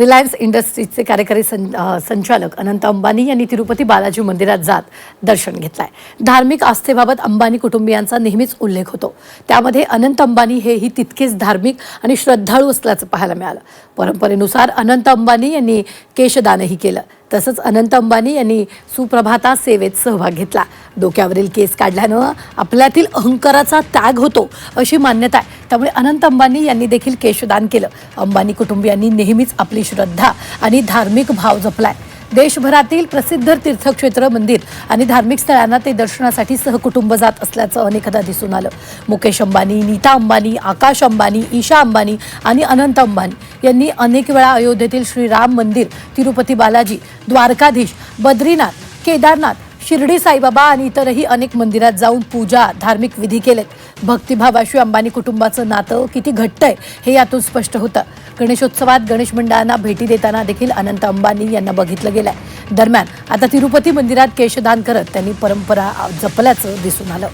Reliance इंडस्ट्रीजचे कार्यकारी संचालक अनंत अंबानी यांनी तिरुपती बालाजी मंदिरात जात दर्शन घेतलंय। धार्मिक आस्थेबाबत अंबानी कुटुंबियांचा नेहमीच उल्लेख होतो। त्यामध्ये अनंत अंबानी हेही तितकेच धार्मिक आणि श्रद्धाळू असल्याचं पाहायला मिळालं। परंपरेनुसार अनंत अंबानी यांनी केशदानही केलं। तसंच अनंत अंबानी यांनी सुप्रभाता सेवेत सहभाग घेतला। डोक्यावरील केस काढल्यानं आपल्यातील अहंकाराचा त्याग होतो अशी मान्यता आहे। त्यामुळे अनंत अंबानी यांनी देखील केशदान केलं। अंबानी कुटुंबियांनी नेहमीच आपली श्रद्धा आणि धार्मिक भाव जपलाय। देशभरातील प्रसिद्ध तीर्थक्षेत्र, मंदिर आणि धार्मिक स्थळांना ते दर्शनासाठी सहकुटुंब जात असल्याचं अनेकदा दिसून आलं। मुकेश अंबानी, नीता अंबानी, आकाश अंबानी, ईशा अंबानी आणि अनंत अंबानी यांनी अनेक वेळा अयोध्येतील श्रीराम मंदिर, तिरुपती बालाजी, द्वारकाधीश, बद्रीनाथ, केदारनाथ, शिर्डी साईबाबा आणि इतरही अनेक मंदिरात जाऊन पूजा, धार्मिक विधी केलेत। भक्तिभावाशी अंबानी कुटुंबाचं नातं किती घट्ट आहे हे यातून स्पष्ट होतं। गणेशोत्सवात गणेश मंडळांना भेटी देताना देखील अनंत अंबानी यांना बघितलं गेलंय। दरम्यान आता तिरुपती मंदिरात केशदान करत त्यांनी परंपरा जपल्याचं दिसून आलं।